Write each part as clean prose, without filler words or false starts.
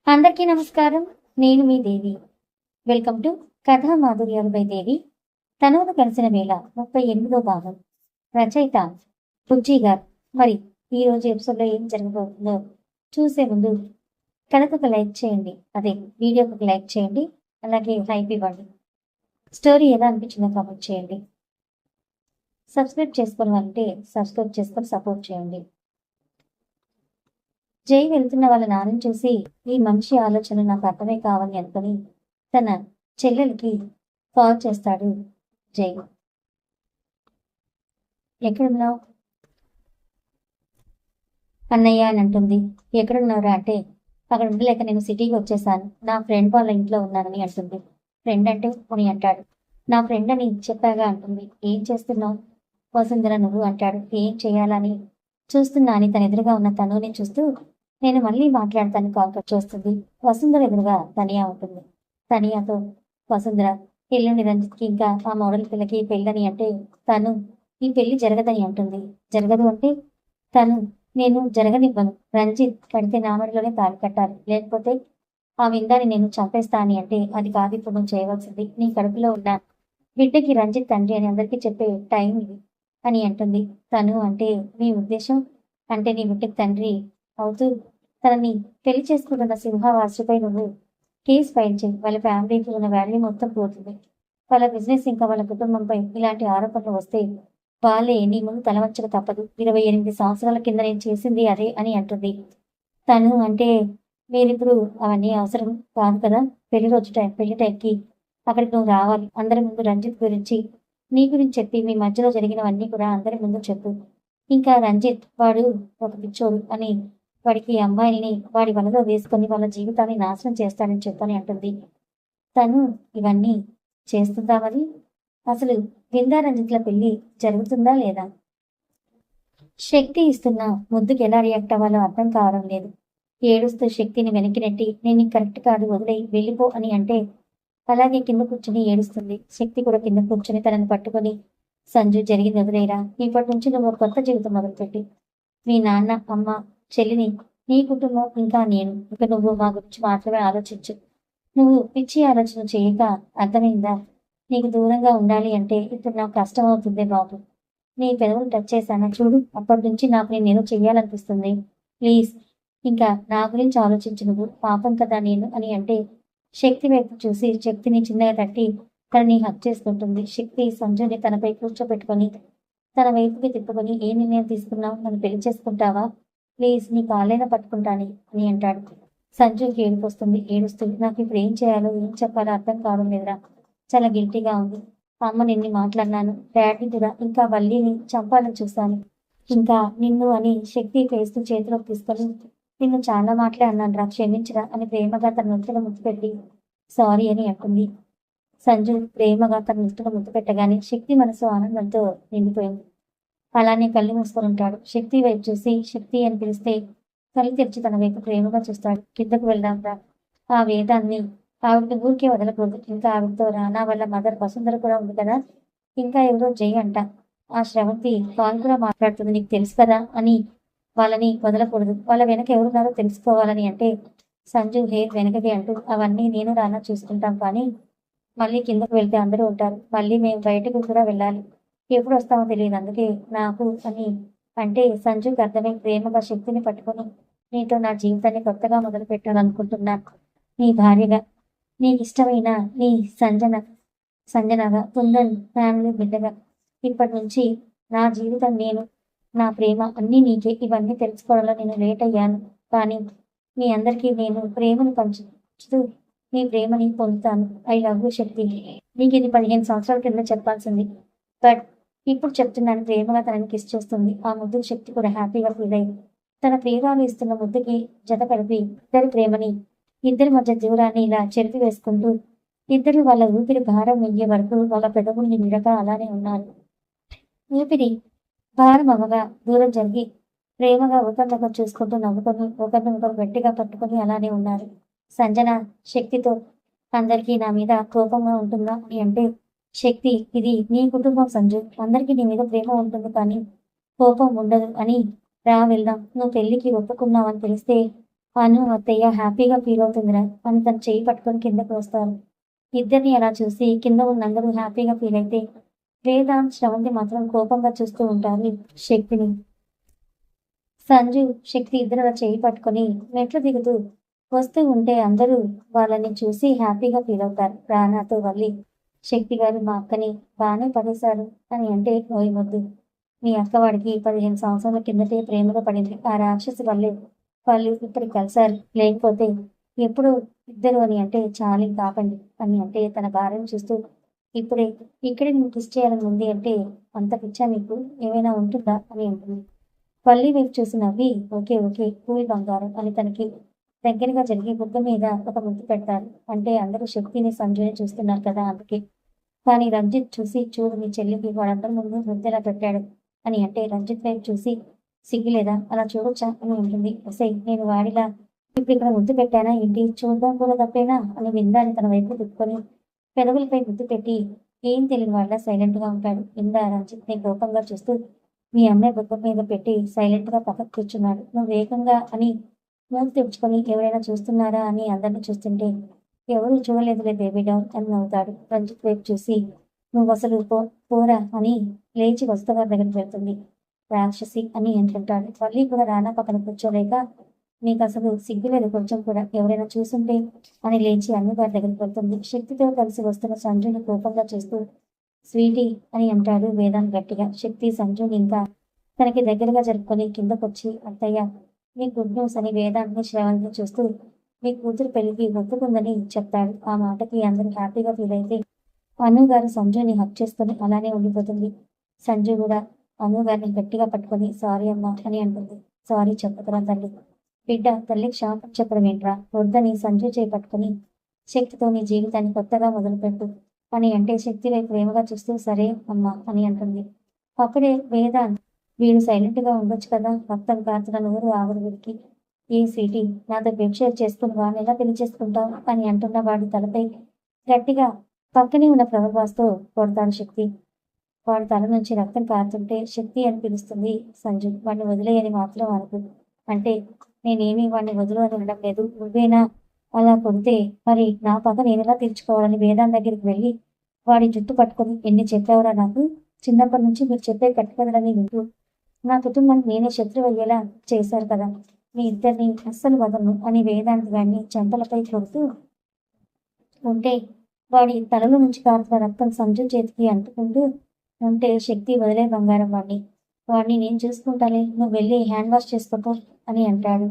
అందరికీ నమస్కారం. నేను మీ దేవి. వెల్కమ్ టు కథా మాధుర్యాలు బై దేవి. తనువును కలిసిన వేళ 38వ భాగం. రచయిత బుజ్జి గారు. మరి ఈ రోజు ఎపిసోడ్లో ఏం జరగబోతుందో చూసే ముందు కథకు ఒక లైక్ చేయండి, అదే వీడియోకి ఒక లైక్ చేయండి, అలాగే హైప్ ఇవ్వండి. స్టోరీ ఎలా అనిపించిందో కామెంట్ చేయండి. సబ్స్క్రైబ్ చేసుకోవాలంటే సబ్స్క్రైబ్ చేసుకొని సపోర్ట్ చేయండి. జై వెళ్తున్న వాళ్ళ నాన్నని చూసి ఈ మనిషి ఆలోచన నాకు అర్థమే కావాలి అనుకుని తన చెల్లెలకి కాల్ చేస్తాడు జై. ఎక్కడున్నావు అన్నయ్య అని అంటుంది. ఎక్కడున్నారా అంటే అక్కడ ఉండలేక నేను సిటీకి వచ్చేసాను, నా ఫ్రెండ్ వాళ్ళ ఇంట్లో ఉన్నానని అంటుంది. ఫ్రెండ్ అంటే అని అంటాడు. నా ఫ్రెండ్ అని చెప్పాగా అంటుంది. ఏం చేస్తున్నావు వసుంధర నువ్వు అంటాడు. ఏం చేయాలని చూస్తున్నా అని తన ఎదురుగా ఉన్న తనుని చూస్తూ నేను మళ్ళీ మాట్లాడతాను కాల్ కట్ చేస్తుంది. వసుంధర ఎదురుగా తనియా ఉంటుంది. తనియాతో వసుంధర ఎల్లుండి రంజిత్కి ఇంకా ఆ మోడల్ పిల్లకి పెళ్ళని అంటే తను ఈ పెళ్లి జరగదని అంటుంది. జరగదు అంటే తను నేను జరగనివ్వను, రంజిత్ కడితే నా మెడలోనే తాళి కట్టాలి, లేకపోతే ఆ విందాన్ని నేను చంపేస్తా అని అంటే అది కాదు ఇప్పుడు నువ్వు చేయవలసింది, నీ కడుపులో ఉన్న బిడ్డకి రంజిత్ తండ్రి అని అందరికీ చెప్పే టైం ఇది అని అంటుంది. తను అంటే నీ ఉద్దేశం అంటే నీ బిడ్డకి తండ్రి అవుతూ తనని పెళ్లి చేసుకుంటున్న సింహవాసుపై నువ్వు కేసు ఫైల్ చేయి, వాళ్ళ ఫ్యామిలీకి ఉన్న వాల్యూ మొత్తం పోతుంది, వాళ్ళ బిజినెస్ ఇంకా వాళ్ళ కుటుంబంపై ఇలాంటి ఆరోపణలు వస్తే వాళ్ళే నీ ముందు తలవంచక తప్పదు. 28 సంవత్సరాల కింద నేను చేసింది అదే అని అంటుంది. తను అంటే మీరిప్పుడు అవన్నీ అవసరం కాదు కదా, పెళ్లి టైంకి అక్కడికి నువ్వు రావాలి, అందరి ముందు రంజిత్ గురించి నీ గురించి చెప్పి మీ మధ్యలో జరిగినవన్నీ కూడా అందరి ముందు చెప్పు. ఇంకా రంజిత్ వాడు ఒక పిచ్చోడు అని వాడికి అమ్మాయిల్ని వాడి వలలో వేసుకొని వాళ్ళ జీవితాన్ని నాశనం చేస్తాడని చెప్పని అంటుంది. తను ఇవన్నీ చేస్తుందా మరి? అసలు విందా రంజిత్ల పెళ్లి జరుగుతుందా లేదా? శక్తి ఇస్తున్న ముద్దుకి ఎలా రియాక్ట్ అవ్వాలో అర్థం కావడం లేదు. ఏడుస్తూ శక్తిని వెనక్కి నెట్టి నేను కరెక్ట్ కాదు వదిలే వెళ్ళిపో అని అంటే అలాగే కింద కూర్చుని ఏడుస్తుంది. శక్తి కూడా కింద కూర్చుని తనని పట్టుకొని సంజు జరిగింది వదిలేరా, ఇప్పటి నుంచి నువ్వు కొత్త జీవితం మొదలుపెట్టి మీ నాన్న అమ్మ చెల్లిని నీ కుటుంబం ఇంకా నేను ఇక నువ్వు మా గురించి మాత్రమే ఆలోచించు, నువ్వు పిచ్చి ఆలోచన చేయక అర్థమైందా? నీకు దూరంగా ఉండాలి అంటే ఇప్పుడు నాకు కష్టం అవుతుంది బాబు, నీ పెదవులు టచ్ చేశాను చూడు, అప్పటి నుంచి నాకు నేనేదో చెయ్యాలనిపిస్తుంది, ప్లీజ్ ఇంకా నా గురించి ఆలోచించు, నువ్వు పాపం కదా నేను అని అంటే శక్తి వైపు చూసి శక్తిని చిన్నగా తట్టి తనని హక్ చేసుకుంటుంది. శక్తి సంజుని తనపై కూర్చోబెట్టుకొని తన వైపుకి తిప్పుకొని ఏ నిర్ణయం తీసుకున్నావు, నన్ను పెళ్లి చేసుకుంటావా, ప్లీజ్ నీ కాళ్ళైనా పట్టుకుంటాను అని అంటాడు. సంజుకి ఏడుపు వస్తుంది. ఏడుస్తుంది. నాకు ఇప్పుడు ఏం చేయాలో ఏం చెప్పాలో అర్థం కావడం లేదురా, చాలా గిల్టీగా ఉంది. అమ్మ నిన్ను మాట్లాడినాను, డాడీ కూడా ఇంకా వల్లిని చంపాలని చూశాను, ఇంకా నిన్ను అని శక్తి ఫేస్తూ చేతిలోకి తీసుకొని నిన్ను చాలా మాటలే అన్నాను రా, క్షమించరా అని ప్రేమగా తన నుదుటిలో ముద్దు పెట్టి సారీ అని అంటుంది. సంజు ప్రేమగా తన నుదుటిలో ముద్దు పెట్టగానే శక్తి మనసు ఆనందంతో నిండిపోయింది. అలానే కళ్ళు మూసుకొని ఉంటాడు. శక్తి వైపు చూసి శక్తి అని పిలిస్తే కళ్ళు తెరిచి తన వైపు ప్రేమగా చూస్తాడు. కిందకు వెళ్దాం రా, ఆ వేదాన్ని ఆవిడని ఊరికే వదలకూడదు, ఇంకా ఆవిడతో రానా వల్ల మదర్ వసుంధర కూడా ఉంది కదా, ఇంకా ఎవరో జై అంట, ఆ శ్రవంతి కాల్ కూడా మాట్లాడుతుంది నీకు తెలుసు కదా అని వాళ్ళని వదలకూడదు, వాళ్ళ వెనక ఎవరున్నారో తెలుసుకోవాలని అంటే సంజు హెయిర్ వెనకది అంటూ అవన్నీ నేను రానా చూసుకుంటాం, కానీ మళ్ళీ కిందకు వెళ్తే అందరూ ఉంటారు, మళ్ళీ మేము బయటకు కూడా వెళ్ళాలి, ఎప్పుడు వస్తామో తెలియదు, అందుకే నాకు అని అంటే సంజుకి అర్థమై ప్రేమగా శక్తిని పట్టుకొని నీతో నా జీవితాన్ని కొత్తగా మొదలు పెట్టాలనుకుంటున్నాను, నీ భార్యగా, నీకు ఇష్టమైన నీ సంజనగా కుందన్ ఫ్యామిలీ బిడ్డగా, ఇప్పటి నుంచి నా జీవితం నేను, నా ప్రేమ అన్నీ నీకే. ఇవన్నీ తెలుసుకోవడంలో నేను లేట్ అయ్యాను, కానీ మీ అందరికీ నేను ప్రేమను పంచుతూ నీ ప్రేమని పొందుతాను. ఐ లవ్ యూ శక్తి, నీకు ఇది 15 సంవత్సరాల కింద చెప్పాల్సింది, బట్ ఇప్పుడు చెప్తున్నాను ప్రేమగా తనని కిస్ చేస్తుంది. ఆ ముద్దు శక్తి కూడా హ్యాపీగా ఫీల్ అయింది. తన ప్రియురాలు ఇస్తున్న ముద్దుకి జత కలిపి ఇద్దరి ప్రేమని, ఇద్దరి మధ్య దూరాన్ని ఇలా చెరిపి వేసుకుంటూ ఇద్దరు వాళ్ళ ఊపిరి భారం వెయ్యే వరకు వాళ్ళ పెదవుల్ని విడక అలానే ఉన్నారు. ఊపిరి భారం అవ్వగా దూరం జరిగి ప్రేమగా ఒకరినొకరు చూసుకుంటూ నవ్వుకొని ఒకరినొకరు గట్టిగా పట్టుకొని అలానే ఉన్నారు. సంజన శక్తితో అందరికీ నా మీద కోపంగా ఉంటుందా అని అంటే శక్తి ఇది నీ కుటుంబం సంజు, అందరికీ నీ మీద ప్రేమ ఉంటుంది కానీ కోపం ఉండదు అని రా వెళ్దాం, నువ్వు పెళ్లికి ఒప్పుకున్నావని తెలిస్తే అను అత్తయ్య హ్యాపీగా ఫీల్ అవుతుందిరా అని తన చేయి పట్టుకొని కిందకు వస్తారు. ఇద్దరిని అలా చూసి కింద ఉన్న అందరూ హ్యాపీగా ఫీల్ అయితే వేదాంత్, శ్రవంతి మాత్రం కోపంగా చూస్తూ ఉంటారు శక్తిని. సంజు, శక్తి ఇద్దరు అలా చేయి పట్టుకొని మెట్లు దిగుతూ వస్తూ ఉంటే అందరూ వాళ్ళని చూసి హ్యాపీగా ఫీల్ అవుతారు. రానాతో వెళ్ళి శక్తి గారు మా అక్కని బాగానే పడేశారు అని అంటే నోయవద్దు. మీ అక్క వాడికి 15 సంవత్సరాల కిందటే ప్రేమలో పడింది. ఆ రాక్షసి వల్లే వాళ్ళు ఇప్పుడు కలిశారు. లేకపోతే ఎప్పుడు ఇద్దరు అని అంటే చాలు కాకండి అని అంటే తన భార్యను చూస్తూ ఇప్పుడే ఇక్కడే నేను కిస్ చేయాలని ఉంది అంటే అంత పిచ్చా మీకు ఏమైనా ఉంటుందా అని అంటుంది. పల్లి వైపు చూసి నవ్వి ఓకే ఓకే కూల్ బంగారం అని తనకి దగ్గరగా జరిగి బుగ్గ మీద ఒక ముద్దు పెడతారు. అంటే అందరూ శక్తిని సంజయ్ని చూస్తున్నారు కదా అందుకే. కానీ రంజిత్ చూసి చూడు మీ చెల్లికి వాడందరి ముందు ముద్దెలా పెట్టాడు అని అంటే రంజిత్ వైపు చూసి సిగ్గులేదా అలా చూడొచ్చా అని ఉంటుంది. ఒసై నేను వాడిలా ఇప్పుడు ఇక్కడ ముద్దు పెట్టానా ఏంటి చూద్దాం కూడా తప్పేనా అని విందాన్ని తన వైపు తిప్పుకొని పెదవులపై ముద్దు పెట్టి ఏం తెలియని వాళ్ళ సైలెంట్ గా ఉంటాడు. విందా రంజిత్ ని కోపంగా చూస్తూ మీ అమ్మాయి బుగ్గ మీద పెట్టి సైలెంట్ గా పక్కకు కూర్చున్నాడు. నువ్వు వేగంగా అని మూతి తెచ్చుకొని ఎవరైనా చూస్తున్నారా అని అందరిని చూస్తుంటే ఎవరు చూడలేదులే బేబీ డౌన్ అని నవ్వుతాడు. రంజిత్ వైపు చూసి నువ్వు అసలు పోరా అని లేచి వస్తుగారి దగ్గరికి వెళ్తుంది. రాక్షసి అని అంటుంటాడు. మళ్ళీ కూడా రానా పక్కన కూర్చోలేక నీకు అసలు సిగ్గులేదు కొంచెం కూడా ఎవరైనా చూసుంటే అని లేచి అన్నగారి దగ్గరికి వెళ్తుంది. శక్తితో కలిసి వస్తున్న సంజుని కోపంగా చూస్తూ స్వీటీ అని అంటాడు వేదాంత్ గట్టిగా. శక్తి సంజుని ఇంకా తనకి దగ్గరగా జరుపుకొని కిందకొచ్చి అత్తయ్య మీ గుడ్ న్యూస్ అని వేదాంత్ని శ్రవంతిని చూస్తూ మీ కూతురు పెళ్లికి ఒప్పుకుందని చెప్తాడు. ఆ మాటకి అందరూ హ్యాపీగా ఫీల్ అయితే అను గారు సంజుని హక్ చేసుకుని అలానే ఉండిపోతుంది. సంజు కూడా అను గారిని గట్టిగా పట్టుకొని సారీ అమ్మా అని అంటుంది. సారీ చెప్పకురా తల్లి, బిడ్డ తల్లికి క్షమాపణ చెప్పడం ఏంట్రా వద్దని సంజు చేయి పట్టుకుని శక్తితో నీ జీవితాన్ని కొత్తగా మొదలుపెట్టు అని అంటే శక్తి వైపు ప్రేమగా చూస్తూ సరే అమ్మా అని అంటుంది. అప్పుడే వేదాంత్ వీడు సైలెంట్ గా ఉండొచ్చు కదా రక్తం కాల్చిన నోరు ఆవిడ వీడికి ఏ స్వీటీ నాతో బెడ్ షేర్ చేసుకుని వాడిని ఎలా పెళ్లి చేసుకుంటావు అని అంటున్న వాడి తలపై గట్టిగా పక్కనే ఉన్న ప్రభాస్తో కొడతాడు శక్తి. వాడి తల నుంచి రక్తం కారుతుంటే శక్తి అని పిలుస్తుంది సంజు. వాడిని వదిలేయని మాత్రం అనుకు అంటే నేనేమి వాడిని వదులు అని ఉండడం లేదు, నువ్వేనా అలా కొడితే మరి నా పగ నేనెలా తీర్చుకోవాలని వేదాంత్ దగ్గరికి వెళ్ళి వాడి జుట్టు పట్టుకొని ఎన్ని చెప్పావురా నాకు చిన్నప్పటి నుంచి మీరు చెప్పే కట్టుకదలని వింటూ నా కుటుంబానికి నేనే శత్రువు అయ్యేలా చేశారు కదా మీ ఇద్దరిని అస్సలు వదలను అని వేదాంత్ గారిని చెంపలపై కొడుతూ ఉంటే వాడి తలలో నుంచి కారుతున్న రక్తం సంజు చేతికి అంటుకుంటూ ఉంటే శక్తి వదిలే బంగారం వాడిని నేను చూసుకుంటాలే నువ్వు వెళ్ళి హ్యాండ్ వాష్ చేసుకోపో అని అంటాడు.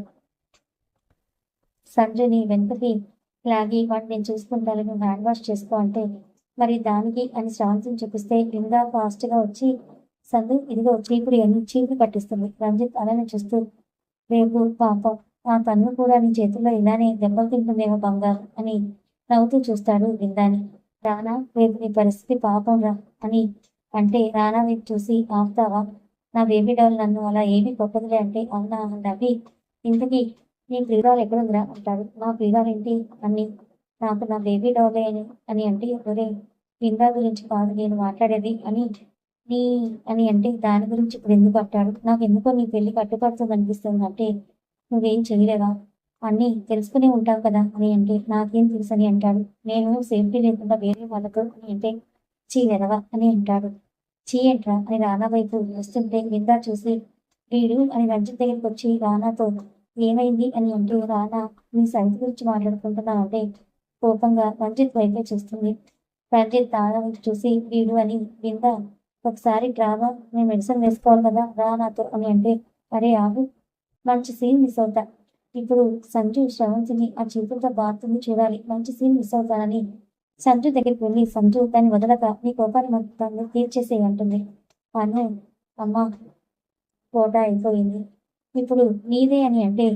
సంజుని వెనుకకి లాగి వాడిని నేను చూసుకుంటాను నువ్వు హ్యాండ్ వాష్ చేసుకో అంటే మరి దానికి అని శ్రావంతిని చూపిస్తే ఇంకా ఫాస్ట్గా వచ్చి సందు ఇదిగో చీపురు అని చీపురు పట్టిస్తుంది. రంజిత్ అలానే చూస్తూ రేపు పాపం ఆ తన్ను కూడా నీ చేతుల్లో ఇలానే దెబ్బలు తింటుందేమో బంగారు అని నవ్వుతూ చూస్తాడు విందాని. రానా రేపు నీ పరిస్థితి పాపం రా అని అంటే రానా వైపు చూసి ఆపుతావా నా బేబీ డాల్ నన్ను అలా ఏమీ కొట్టదులే అంటే అవునా నవ్వి ఇంతకీ నీ ప్రియురాలు ఎక్కడుందిరా అంటాడు. నా ప్రియురాలేంటి అని నాకు నా బేబీ డాలే అని అంటే ఒరే విందా గురించి కాదు నేను మాట్లాడేది అని నీ అని అంటే దాని గురించి ఇప్పుడు ఎందుకు అంటాడు. నాకు ఎందుకో నీ పెళ్లి కట్టుపడుతుంది అనిపిస్తుంది అంటే నువ్వేం చేయలేవా అన్నీ తెలుసుకునే ఉంటావు కదా అని అంటే నాకేం తెలుసు అని అంటాడు. నేను సేఫ్టీ లేకుండా వేరే వాళ్ళతో అని అంటే చీ వెదవా అని అంటాడు. చీ ఏంట్రా అని రానా వైపు వస్తుంటే విందా చూసి వీడు అని రంజిత్ దగ్గరికి వచ్చి రానాతో ఏమైంది అని అంటే రానా నీ సైన్స్ గురించి మాట్లాడుకుంటున్నావు అంటే కోపంగా రంజిత్ వైపే చూస్తుంది. రంజిత్ రానా వైపు చూసి వీడు అని విందా ఒకసారి డ్రామా నేను మెడిసిన్ వేసుకోవాలి కదా రా నాతో అని అంటే అరే ఆగు మంచి సీన్ మిస్ అవుతా ఇప్పుడు సంజు శ్రవంతిని ఆ చేతులతో బాగుంది చూడాలి మంచి సీన్ మిస్ అవుతానని సంజు దగ్గరికి వెళ్ళి సంజు దాన్ని వదలక నీ కోపాన్ని మొత్తాన్ని తీర్చేసే అంటుంది. అను అమ్మ కోట అయిపోయింది ఇప్పుడు నీదే అని అంటే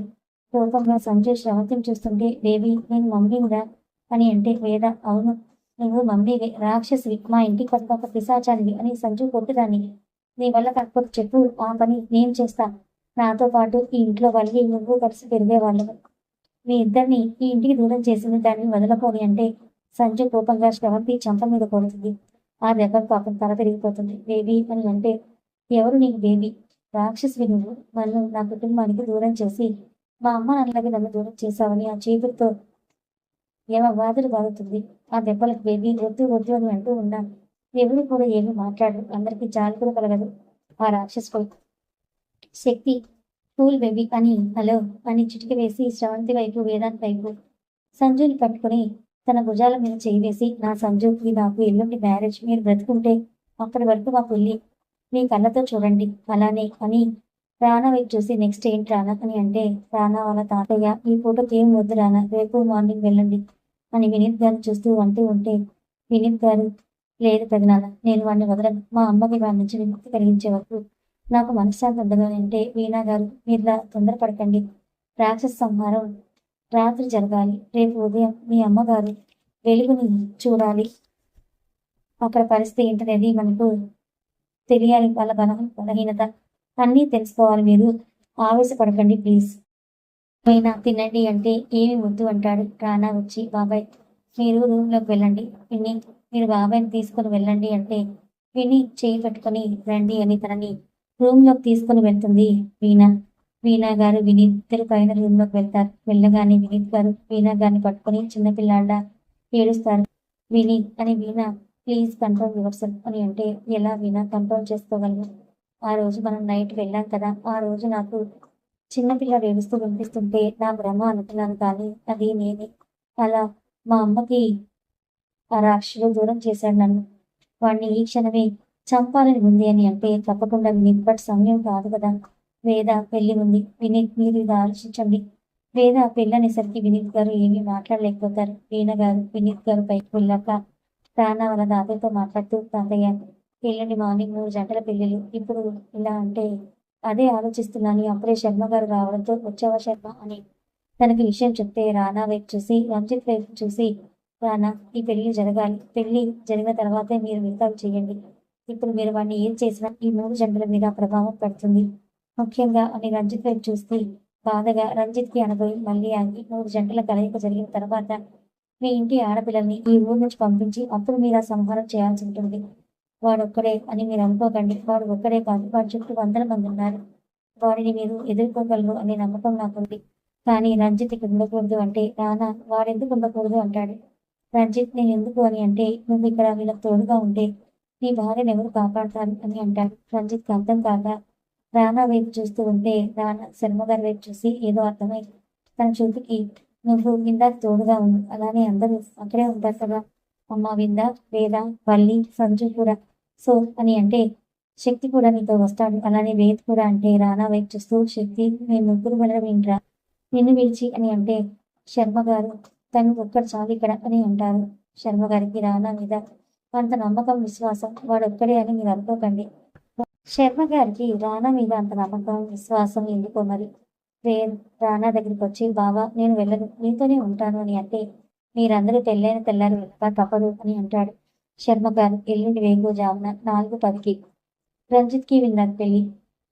కోపంగా సంజయ్ శ్రవంతిని చూస్తుంటే బేబీ నేను మమ్మీరా అని అంటే వేద అవును నువ్వు మమ్మీవే రాక్షసివి మా ఇంటికి పట్టుకొక పిశాచానివి అని సంజు కొట్టుదాన్ని నీ వల్ల కాకపోతే చెప్పు ఆ పని నేను చేస్తా నాతో పాటు ఈ ఇంట్లో వాళ్ళకి నువ్వు కలిసి పెరిగేవాళ్ళు మీ ఇద్దరిని ఈ ఇంటికి దూరం చేసింది దాన్ని వదలపోని అంటే సంజు కోపంగా శ్రవంతి చంప మీద కొడుతుంది. ఆ దెబ్బ పాపం తల పెరిగిపోతుంది. బేబీ అని అంటే ఎవరు నీకు బేబీ రాక్షసివి నువ్వు నన్ను నా కుటుంబానికి దూరం చేసి మా అమ్మ నాన్నలకి నన్ను దూరం చేశావని ఆ చీపురుతో వాదులు బాగుతుంది. ఆ దెబ్బలకు బేబీ వద్దు వద్దు అని అంటూ ఉన్నాను. ఎవరు కూడా ఏమీ మాట్లాడరు. అందరికీ జాలి కూడా కలగదు. ఆ రాక్షసుడు శక్తి కూల్ బేబీ అని హలో అని చిటిక వేసి శ్రవంతి వైపు వేదాంత్ వైపు సంజుని పట్టుకుని తన భుజాల మీద చేయి వేసి, నా సంజుకి నాకు ఎల్లుండి మ్యారేజ్, మీరు బ్రతుకుంటే అప్పటి వరకు మా పెళ్ళి మీ కళ్ళతో చూడండి అలానే అని రానా వైపు చూసి నెక్స్ట్ ఏంటి రానా అని అంటే, రానా వాళ్ళ తాతయ్య ఈ ఫోటోకి ఏం వద్దు రానా, రేపు మార్నింగ్ వెళ్ళండి అని వినీత్ గారు చూస్తూ అంటూ ఉంటే, వినీత్ గారు లేదు పెదనాన్న, నేను వాడిని వదలను. మా అమ్మకి వాడి నుంచి విముక్తి కలిగించే వరకు నాకు మనశ్శాంతి ఉండదు అని అంటే, వీణా గారు మీరులా తొందరపడకండి. రాక్షస సంహారం రాత్రి జరగాలి. రేపు ఉదయం మీ అమ్మగారు వెలుగుని చూడాలి. అక్కడ పరిస్థితి ఏంటనేది మనకు తెలియాలి. వాళ్ళ బలహీనత అన్నీ తెలుసుకోవాలి. మీరు ఆవేశపడకండి ప్లీజ్. అయినా తినండి అంటే ఏమి వద్దు అంటాడు. రానా వచ్చి బాబాయ్ మీరు రూమ్లోకి వెళ్ళండి, విని మీరు బాబాయ్ని తీసుకుని వెళ్ళండి అంటే, విని చేయి పట్టుకొని రండి అని తనని రూమ్లోకి తీసుకుని వెళ్తుంది వీణా. వీణా గారు వినీత్ ఇద్దరు పైన రూమ్లోకి వెళ్తారు. వెళ్ళగానే వినీత్ గారు వీణా గారిని పట్టుకొని చిన్నపిల్లాళ్ళ ఏడుస్తారు. వినీత్ అని వీణా ప్లీజ్ కంట్రోల్ యువర్ సెల్ఫ్ అని అంటే, ఎలా వీణా కంట్రోల్ చేసుకోగలను? ఆ రోజు మనం నైట్ వెళ్ళాం కదా, ఆ రోజు నాకు చిన్నపిల్లాడు ఏడుస్తూ వినిపిస్తుంటే నా భ్రమ అనుకున్నాను, కానీ అది నేనే. అలా మా అమ్మకి ఆ రాక్షసుడు దూరం చేశాడు నన్ను. వాడిని ఈ క్షణమే చంపాలని ఉంది అని అంటే, తప్పకుండా వినీత్, బట్ సమయం కాదు కదా, వేద పెళ్లి ఉంది. వినీత్ మీరు ఇది ఆలోచించండి. వేద పెళ్లి అనేసరికి వినీత్ గారు ఏమీ మాట్లాడలేకపోతారు. వీణ గారు వినీత్ గారు పైకి వెళ్ళాక రానా వాళ్ళ తాతయ్యతో మాట్లాడుతూ, తాతయ్య ఎల్లుండి మార్నింగ్ 3 జంటల పెళ్ళిళ్ళు, ఇప్పుడు ఇలా అంటే అదే ఆలోచిస్తున్నాను. అప్పుడే శర్మ గారు రావడంతో వచ్చావా శర్మ అని తనకి విషయం చెప్తే, రానా వైపు చూసి రంజిత్ వైపు చూసి, రానా ఈ పెళ్లి జరగాలి, పెళ్లి జరిగిన తర్వాతే మీరు మిగతావి చేయండి. ఇప్పుడు మీరు వాడిని ఏం చేసినా ఈ 3 జంటల మీద ప్రభావం పడుతుంది ముఖ్యంగా అని రంజిత్ వైపు చూస్తే బాధగా, రంజిత్ కి అనుభవం మళ్ళీ ఆగి 3 జంటల కలయిక జరిగిన తర్వాత మీ ఇంటి ఆడపిల్లల్ని ఈ ఊరు నుంచి పంపించి అప్పుడు మీరు ఆ సంహారం చేయాల్సి ఉంటుంది. వాడొక్కడే అని మీరు అనుకోకండి. వాడు ఒక్కడే కాదు, వాడి చుట్టూ వందల మంది ఉన్నారు. వాడిని మీరు ఎదుర్కోగలరు అనే నమ్మకం నాకుంది. కానీ రంజిత్ ఇక్కడ ఉండకూడదు అంటే, రానా వాడెందుకు ఉండకూడదు అంటాడు. రంజిత్ నేను ఎందుకు అని అంటే, నువ్వు ఇక్కడ వీళ్ళకి తోడుగా ఉంటే నీ భార్యను ఎవరు కాపాడతారు అని అంటాడు. రంజిత్కి అర్థం కాక రానా వైపు చూస్తూ ఉంటే, రానా శర్మ గారి వైపు చూసి ఏదో అర్థమై తన చూపుకి, నువ్వు ఇందాక తోడుగా ఉంది, అలానే అందరూ అక్కడే ఉంటారు కదా, అమ్మ విందా, వేద, వల్లి, సంజు కూడా. సో అని అంటే, శక్తి కూడా నీతో వస్తాడు, అలానే వేద్ కూడా అంటే, రానా వైపు చూస్తూ శక్తి మేము ముగ్గురు వెళ్ళడం ఏంట్రా నిన్ను విడిచి అని అంటే, శర్మ గారు తను ఒక్కడు చాలు ఇక్కడ అని అంటారు. శర్మ గారికి రానా మీద అంత నమ్మకం విశ్వాసం వాడొక్కడే అని మీరు అనుకోకండి. శర్మ గారికి రానా మీద అంత నమ్మకం విశ్వాసం ఎందుకో మరి. వేద్ రానా దగ్గరికి వచ్చి, బావా నేను వెళ్ళను, నీతోనే ఉంటాను అని అంటే, మీరందరూ పెళ్ళైన తెల్లారి వెళ్ళక తప్పదు అని అంటాడు. శర్మ గారు ఎల్లుండి వేకువజామున 4:10కి రంజిత్కి విన్నారు పెళ్లి,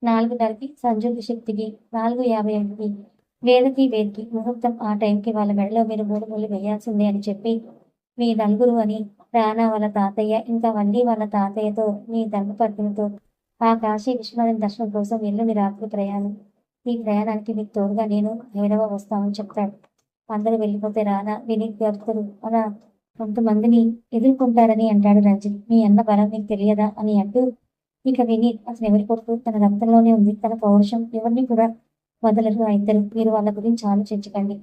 4:30కి సంజుకి శక్తికి, 4:55కి వేదకి ముహూర్తం. ఆ టైంకి వాళ్ళ మెడలో మీరు 3 ముళ్ళు వేయాల్సిందే అని చెప్పి, మీ నలుగురు అని రానా వాళ్ళ తాతయ్య ఇంకా వల్లి వాళ్ళ తాతయ్యతో మీ ధర్మపత్నితో ఆ కాశీ విశ్వనాథన్ దర్శనం కోసం ఎల్లుండి రాత్రి ప్రయాణం. ఈ ప్రయాణానికి మీకు తోడుగా నేను భైరవ వస్తామని చెప్తాడు. అందరూ వెళ్ళిపోతే రానా వినీత్ గారు అలా కొంతమందిని ఎదుర్కొంటారని అంటాడు రంజిత్. మీ అన్న బలం మీకు తెలియదా అని అంటూ, ఇక వినీత్ అసలు ఎవరి కొడుకు తన రక్తంలోనే ఉంది, తన పౌరుషం ఎవరిని కూడా వదలరు ఆ ఇద్దరు. మీరు వాళ్ళ గురించి ఆలోచించకండి.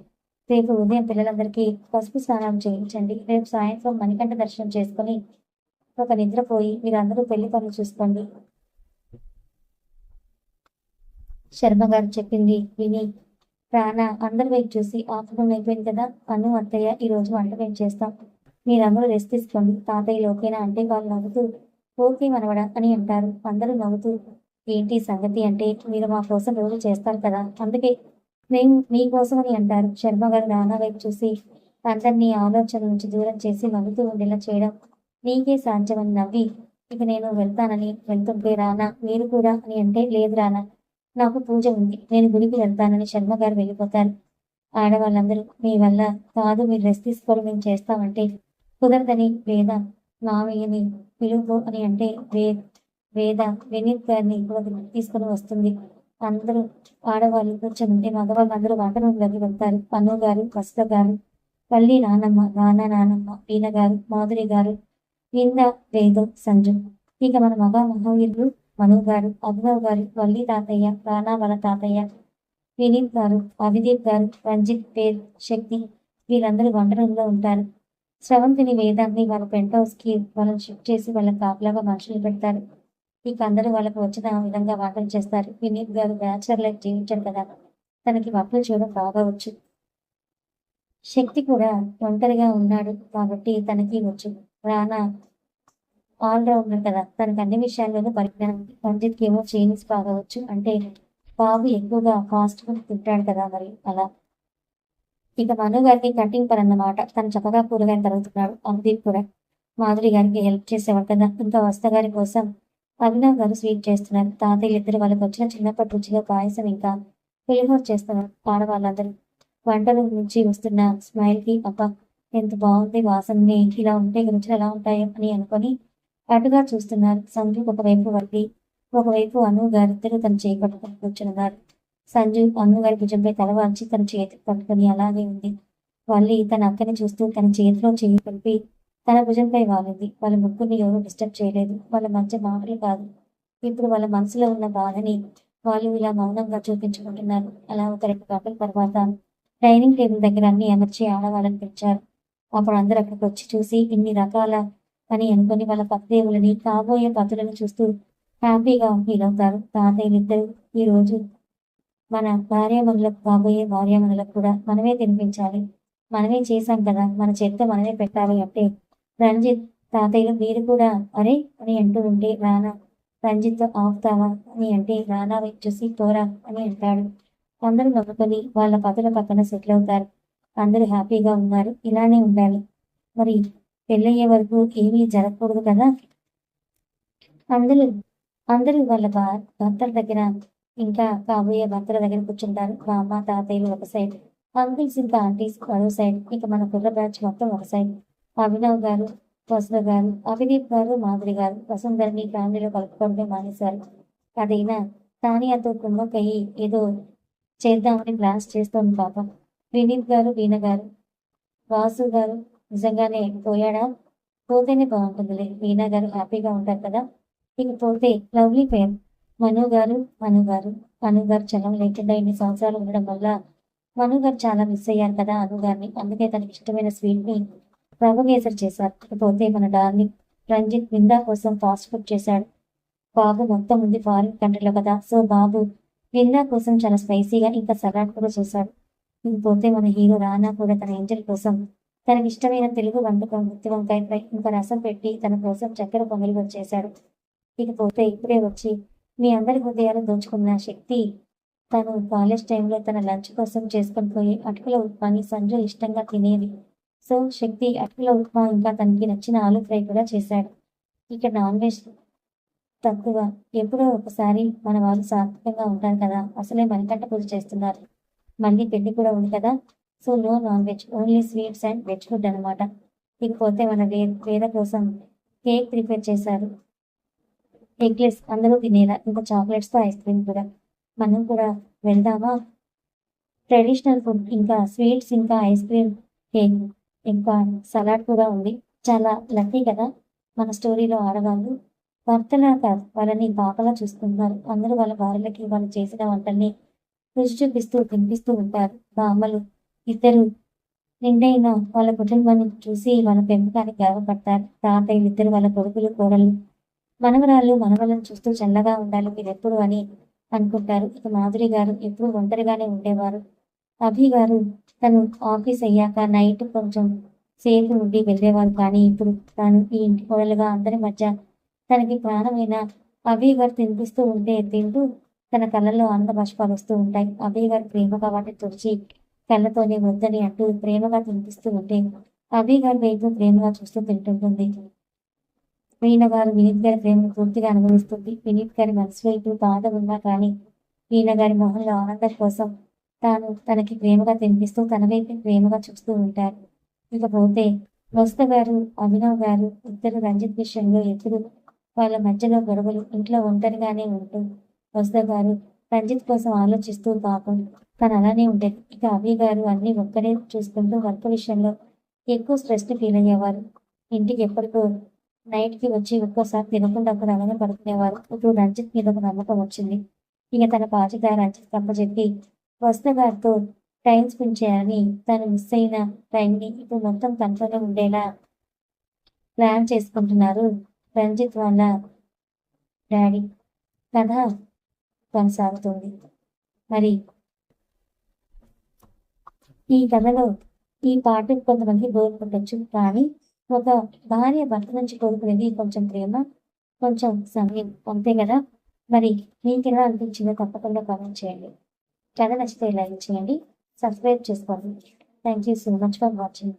రేపు ఉదయం పిల్లలందరికీ పసుపు స్నానం చేయించండి. రేపు సాయంత్రం మణికంఠ దర్శనం చేసుకుని ఒక నిద్రపోయి మీరందరూ పెళ్లి పనులు చూసుకోండి. శర్మ గారు చెప్పింది విని రానా అందరి వైపు చూసి, ఆఫ్టర్నూన్ అయిపోయింది కదా, అను అత్తయ్య ఈ రోజు వంట మేము చేస్తాం, మీరందరూ రెస్ట్ తీసుకోండి, తాతయ్యలు ఓకేనా అంటే వాళ్ళు నవ్వుతూ ఓకే మనవడ అని అంటారు. అందరూ నవ్వుతూ ఏంటి సంగతి అంటే, మీరు మా కోసం రోజు చేస్తారు కదా, అందుకే మేము మీకోసం అని అంటారు. శర్మ గారు రానా వైపు చూసి, అందరినీ ఆలోచన నుంచి దూరం చేసి నవ్వుతూ ఉండేలా చేయడం నీకే సాధ్యమని నవ్వి, ఇక నేను వెళ్తానని వెళ్తుంటే రానా మీరు కూడా అని అంటే, లేదు రానా నాకు పూజ ఉంది, నేను గుడికి వెళ్తానని శర్మ గారు వెళ్ళిపోతారు. ఆడవాళ్ళందరూ మీ వల్ల కాదు, మీరు రెస్ట్ తీసుకొని మేము చేస్తామంటే కుదరదని వేద మావయ్యని పిలుపు అని అంటే, వేద వినీత్ గారిని కూడా తీసుకుని వస్తుంది. అందరూ ఆడవాళ్ళు కూర్చొని మగవాళ్ళు అందరూ వంట రూమ్లోకి వెళ్తారు. అను గారు, వసుధ గారు, వల్లి నానమ్మ, రానా నానమ్మ, వీణ గారు, మాధురి గారు, వింద, వేదు, సంజు. ఇక మన మహావీరులు మను గారు, అభినవ్ గారు, వల్లి తాతయ్య, రానా వాళ్ళ తాతయ్య, వినీత్ గారు, అభిదీప్ గారు, రంజిత్, పేరు, శక్తి వీళ్ళందరూ వంట రూమ్లో ఉంటారు. స్రవంతిని, వేదాన్ని వాళ్ళ పెంట్ హౌస్కి వాళ్ళని షిఫ్ట్ చేసి వాళ్ళ కాపలాగా మనుషులు పెడతారు. ఇక అందరూ వాళ్ళకు వచ్చిన విధంగా వంటలు చేస్తారు. వినీత్ గారు బ్యాచులర్ లైఫ్ జీవించారు కదా, తనకి వంటలు చేయడం బాగా వచ్చు. శక్తి కూడా ఒంటరిగా ఉన్నాడు కాబట్టి తనకి వచ్చు. రానా ఆల్రౌండర్ కదా, తనకు అన్ని విషయాల్లోనూ పరిజ్ఞానం ఉంది. రంజిత్కి ఏమో చైనీస్ బాగా వచ్చు, అంటే బాబు ఎక్కువగా ఫాస్ట్ ఫుడ్ తింటాడు కదా, మరి అలా. ఇక మను గారికి కటింగ్ పని అన్నమాట, తను చక్కగా కూరగాయలు తరుగుతున్నాడు. అనుదీప్ కూడా మాధురి గారికి హెల్ప్ చేసేవాడు కదా. ఇంకా వస్త గారి కోసం అభినవ్ గారు స్వీట్ చేస్తున్నారు. తాతయ్య ఇద్దరు వాళ్ళకి వచ్చిన చిన్నప్పటి రుచిగా పాయసం ఇంకా పులిహోర చేస్తున్నారు. ఆడవాళ్ళందరూ వంటల నుంచి వస్తున్న స్మైల్ కి అబ్బా ఎంత బాగుంది వాసనని, ఇలా ఉంటే రుచులు ఎలా ఉంటాయో అని అనుకొని అటుగా చూస్తున్నారు. సంజు ఒకవైపు వల్లి, ఒకవైపు అను గారిద్దరూ తన చేయి పట్టుకొని కూర్చున్నారు. సంజు అను గారి భుజంపై తల వాల్చి తన చేతికి పట్టుకొని అలాగే ఉంది. వల్లి తన అక్కని చూస్తూ తన చేతిలో చేయి కలిపి తన భుజంపై వాలింది. వాళ్ళ ముగ్గురిని ఎవరూ డిస్టర్బ్ చేయలేదు. వాళ్ళ మధ్య మాటలు కాదు, ఇప్పుడు వాళ్ళ మనసులో ఉన్న బాధని వాళ్ళు ఇలా మౌనంగా చూపించుకుంటున్నారు. అలా ఒక 2 గంటల తర్వాత డైనింగ్ టేబుల్ దగ్గర అన్ని అమర్చి ఆడవాళ్ళని పిలిచారు. అప్పుడు అందరూ అక్కడికి వచ్చి చూసి ఇన్ని రకాల అని అనుకుని వాళ్ళ పతిదేవులని, కాబోయే పతులను చూస్తూ హ్యాపీగా ఫీల్ అవుతారు. తాతయ్యలిద్దరూ ఈ రోజు మన భార్యామణులకు, కాబోయే భార్యామణులకు కూడా మనమే తినిపించాలి, మనమే చేశాం కదా, మన చేతితో మనమే పెట్టాలి అంటే రంజిత్, తాతయ్యలు మీరు కూడా అరే అని అంటూ ఉంటే రానా రంజిత్తో ఆపుతావా అని అంటే రానా వైపు చూసి పోరా అని అంటాడు. అందరూ నవ్వుకొని వాళ్ళ పతుల పక్కన సెటిల్ అవుతారు. అందరూ హ్యాపీగా ఉన్నారు. ఇలానే ఉండాలి. మరి పెళ్ళయ్యే వరకు ఏమీ జరగకూడదు కదా. అందరూ అందరూ వాళ్ళ భర్తల దగ్గర, ఇంకా కాబోయే భర్తల దగ్గర కూర్చుంటారు. మా అమ్మ తాతయ్యలు ఒక సైడ్, అంకుల్స్ ఇంకా ఆంటీస్ మరో సైడ్, ఇక మన కుర్ర బ్యాచ్ మొత్తం ఒక సైడ్. అభినవ్ గారు, వసుధ గారు, అభిదీప్ గారు, మాధురి గారు వసుంధరని ఫ్యామిలీలో కలుపుకోవడమే మానేశారు. అదైనా తానియాతో కుమ్మక్కయ్యి ఏదో చేద్దామని ప్లాన్స్ చేస్తోంది పాపం. వినీత్ గారు, వీణ గారు, వాసు గారు నిజంగానే పోయాడా? పోతేనే బాగుంటుందిలే, వీణా గారు హ్యాపీగా ఉంటారు కదా. ఇకపోతే లవ్లీ పేరు మను గారు, అను గారు చలం లేకుండా ఇన్ని సంవత్సరాలు ఉండడం వల్ల మను గారు చాలా మిస్ అయ్యారు కదా అను గారిని. అందుకే తనకి ఇష్టమైన స్వీట్ ని రవ్వకేసరి చేశారు. ఇకపోతే మన డార్లింగ్ రంజిత్ విందా కోసం ఫాస్ట్ ఫుడ్ చేశాడు. బాబు మొత్తం ఉంది ఫారిన్ కంట్రీలో కదా, సో బాబు విందా కోసం చాలా స్పైసీగా ఇంకా సలాడ్ కూడా చేశాడు. ఇకపోతే మన హీరో రానా కూడా తన ఏంజల్ కోసం తనకి ఇష్టమైన తెలుగు వంటకం గుత్తి వంకాయ ఫ్రై ఇంకా రసం పెట్టి తన కోసం చక్కెర పొంగలి కూడా చేశాడు. ఇకపోతే ఇప్పుడే వచ్చి మీ అందరి హృదయాలు దోచుకున్న శక్తి తను కాలేజ్ టైంలో తన లంచ్ కోసం చేసుకొని పోయి అటుకుల ఉప్మాని సంజు ఇష్టంగా తినేది. సో శక్తి అటుకుల ఉప్మా ఇంకా తనకి నచ్చిన ఆలు ఫ్రై కూడా చేశాడు. ఇక నాన్ వెజ్ తక్కువ, ఎప్పుడో ఒకసారి మన వాళ్ళు సాత్వికంగా ఉంటారు కదా, అసలే మణికంఠ పూజ చేస్తున్నారు, మళ్ళీ పెళ్లి కూడా ఉంది కదా, so no non veg, only sweets and veg food అనమాట. ఇకపోతే మన వేద కోసం కేక్ ప్రిపేర్ చేశారు. ఎగ్లెస్ అందరూ తినేలా, ఇంకా చాక్లెట్స్తో ఐస్ క్రీమ్ కూడా. మనం కూడా వెళ్దామా? ట్రెడిషనల్ ఫుడ్ ఇంకా స్వీట్స్ ఇంకా ఐస్ క్రీమ్, కేక్ ఇంకా సలాడ్ కూడా ఉంది. చాలా లక్కీ కదా మన స్టోరీలో ఆడవాళ్ళు. భర్తలా కాదు, వాళ్ళని పాపలా చూస్తున్నారు. అందరూ వాళ్ళ భార్యలకి వాళ్ళు చేసిన వంటల్ని రుచి చూపిస్తూ తినిపిస్తూ ఉంటారు. బామ్మలు ఇద్దరు నిండైన వాళ్ళ కుటుంబాన్ని చూసి వాళ్ళ పెంపకానికి గర్వపడతారు. తాతయ్యలు ఇద్దరు వాళ్ళ కొడుకులు కోడళ్ళు మనవరాళ్ళు మనవలను చూస్తూ చల్లగా ఉండాలి మీరెప్పుడు అని అనుకుంటారు. ఇక మాధురి గారు ఎప్పుడు ఒంటరిగానే ఉండేవారు. అభి గారు తను ఆఫీస్ అయ్యాక నైట్ కొంచెం సేపు ఉండి వెళ్ళేవారు, కానీ ఇప్పుడు తాను ఈ ఇంటి కోడలుగా అందరి మధ్య తనకి ప్రాణమైన అభి గారు తినిపిస్తూ ఉంటే తింటూ తన కళ్ళల్లో ఆనంద బాష్పాలు వస్తూ ఉంటాయి. అభి గారు ప్రేమగా వాటిని తుడిచి కళ్ళతోనే వద్దని అంటూ ప్రేమగా తినిపిస్తూ ఉంటే అభి గారి వైపు ప్రేమగా చూస్తూ తింటుంటుంది. వీణ గారు వినీత్ గారి ప్రేమను పూర్తిగా అనుభవిస్తుంది. వినీత్ గారి మనసులో ఇప్పుడు బాధ ఉన్నా కానీ వీణ గారి మొహంలో ఆనందం కోసం తాను తనకి ప్రేమగా తినిపిస్తూ తన వైపు ప్రేమగా చూస్తూ ఉంటారు. ఇకపోతే వసుధ గారు, అభినవ్ గారు ఇద్దరు రంజిత్ విషయంలో ఎప్పుడు వాళ్ళ మధ్యలో గొడవలు, ఇంట్లో ఒంటరిగానే ఉంటూ వసుధ గారు రంజిత్ కోసం ఆలోచిస్తూ పాపం తను అలానే ఉండేది. ఇక అభి గారు అన్ని ఒక్కరే చూసుకుంటూ వర్క్ విషయంలో ఎక్కువ స్ట్రెస్ ఫీల్ అయ్యేవారు. ఇంటికి ఎప్పటికో నైట్కి వచ్చి ఒక్కోసారి తినకుండా అక్కడ అలానే పడుకునేవారు. ఇప్పుడు రంజిత్ మీద ఒక నమ్మకం వచ్చింది. ఇక తన బాధ్యత రంజిత్ కప్పచెప్పి వస్త గారితో టైం స్పెండ్ చేయాలని తను మిస్ అయిన టైంని ఇప్పుడు మొత్తం తనతోనే ఉండేలా ప్లాన్ చేసుకుంటున్నారు రంజిత్ వాళ్ళ డాడీ. కథ కొనసాగుతుంది. మరి ఈ కథలో ఈ పాటకు కొంతమంది బోర్ కొట్టచ్చు, కానీ ఒక భార్య భర్త నుంచి కోరుకునేది కొంచెం ప్రేమ, కొంచెం సమయం, అంతే కదా. మరి మీకు ఎలా అనిపించిందో తప్పకుండా కామెంట్ చేయండి. కథ నచ్చితే లైక్ చేయండి, సబ్స్క్రైబ్ చేసుకోండి. Thank you so much for watching.